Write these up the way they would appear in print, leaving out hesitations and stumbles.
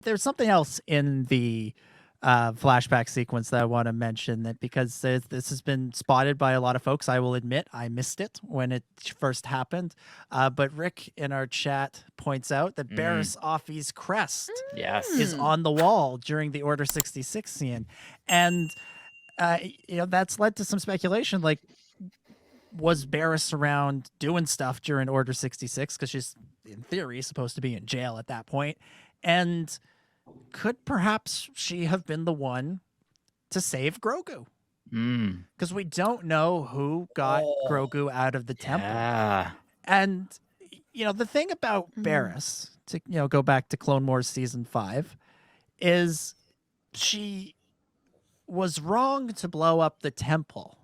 There's something else in the flashback sequence that I want to mention, that because this has been spotted by a lot of folks. I will admit I missed it when it first happened, but Rick in our chat points out that Barriss Offee's crest is on the wall during the Order 66 scene, and that's led to some speculation. Like, was Barriss around doing stuff during Order 66? Because she's, in theory, supposed to be in jail at that point. And could perhaps she have been the one to save Grogu? Because we don't know who got Grogu out of the temple. And, the thing about Barriss, to, go back to Clone Wars Season 5, is she was wrong to blow up the temple.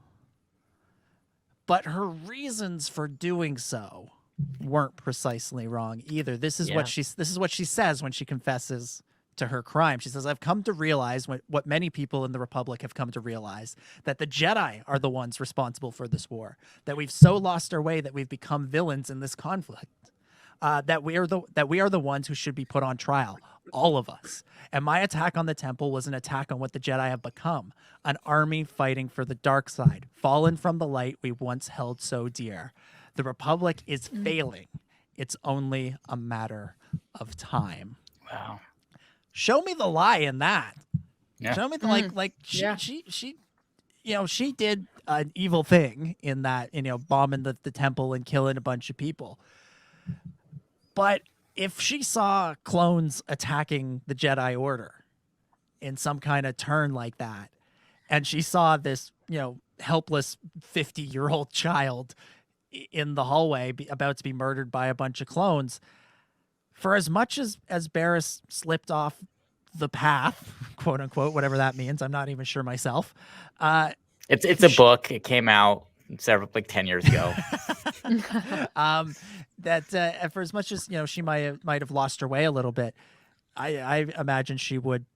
But her reasons for doing so weren't precisely wrong either. This is what she says when she confesses to her crime. She says, "I've come to realize what many people in the Republic have come to realize, that the Jedi are the ones responsible for this war, that we've so lost our way that we've become villains in this conflict, that we are the ones who should be put on trial, all of us. And my attack on the temple was an attack on what the Jedi have become, an army fighting for the dark side, fallen from the light we once held so dear. The Republic is failing. It's only a matter of time." Wow. Show me the lie in that. Yeah. Show me the she did an evil thing in that, bombing the temple and killing a bunch of people. But if she saw clones attacking the Jedi Order in some kind of turn like that, and she saw this, helpless 50-year-old child in the hallway about to be murdered by a bunch of clones, for as much as Barriss slipped off the path, quote unquote, whatever that means, I'm not even sure myself. It's a book. It came out 10 years ago. That for as much as she might have lost her way a little bit, I imagine she would,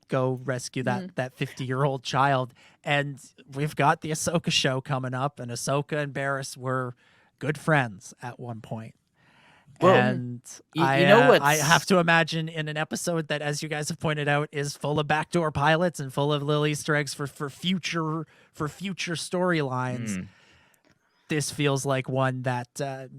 go rescue that 50-year-old child. And we've got the Ahsoka show coming up, and Ahsoka and Barriss were good friends at one point. Well, and I have to imagine in an episode that, as you guys have pointed out, is full of backdoor pilots and full of little Easter eggs for future storylines. This feels like one that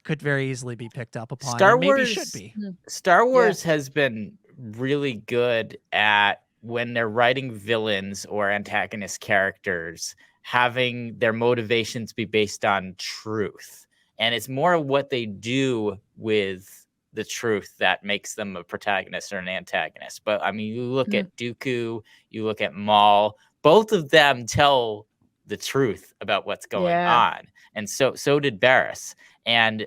could very easily be picked up upon. Maybe should be. Star Wars has been really good at, when they're writing villains or antagonist characters, having their motivations be based on truth. And it's more what they do with the truth that makes them a protagonist or an antagonist. But I mean, you look at Dooku, you look at Maul, both of them tell the truth about what's going on. And so did Barriss.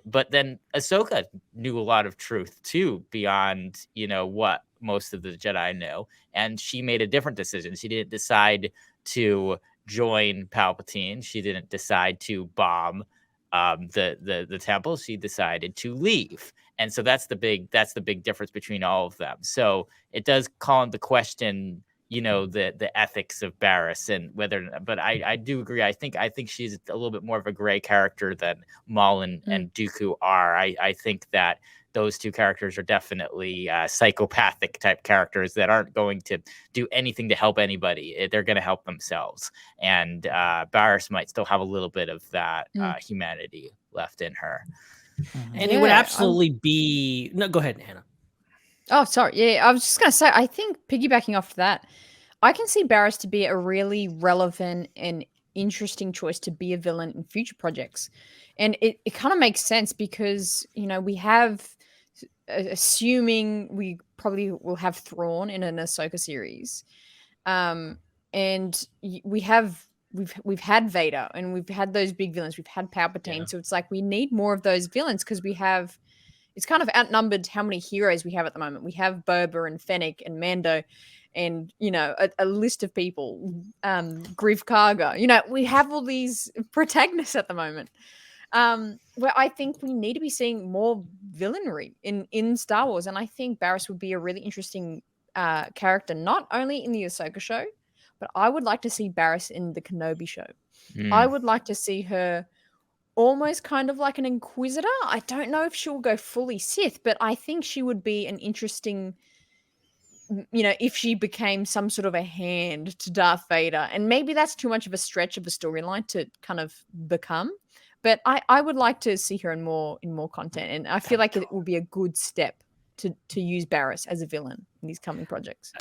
But then Ahsoka knew a lot of truth too, beyond, what most of the Jedi know. And she made a different decision. She didn't decide to join Palpatine. She didn't decide to bomb the temple. She decided to leave. And so that's the big difference between all of them. So it does call into question, the ethics of Barriss and whether, but I do agree. I think she's a little bit more of a gray character than Maul and Dooku are. I think that those two characters are definitely psychopathic type characters that aren't going to do anything to help anybody. They're going to help themselves. And Barriss might still have a little bit of that humanity left in her. And it would absolutely be... No, go ahead, Hannah. Oh, sorry. Yeah, I was just going to say, I think piggybacking off that, I can see Barriss to be a really relevant and interesting choice to be a villain in future projects. And it kind of makes sense because, we have, assuming we probably will have Thrawn in an Ahsoka series. And we've had Vader and we've had those big villains. We've had Palpatine. Yeah. So it's like we need more of those villains because it's kind of outnumbered how many heroes we have at the moment. We have Boba and Fennec and Mando and, a list of people, Grief Karga. We have all these protagonists at the moment. Where I think we need to be seeing more villainry in Star Wars. And I think Barriss would be a really interesting character, not only in the Ahsoka show, but I would like to see Barriss in the Kenobi show. I would like to see her almost kind of like an Inquisitor. I don't know if she'll go fully Sith, but I think she would be an interesting, if she became some sort of a hand to Darth Vader. And maybe that's too much of a stretch of a storyline to kind of become. But I would like to see her in more content. And I feel like it will be a good step to use Barriss as a villain in these coming projects.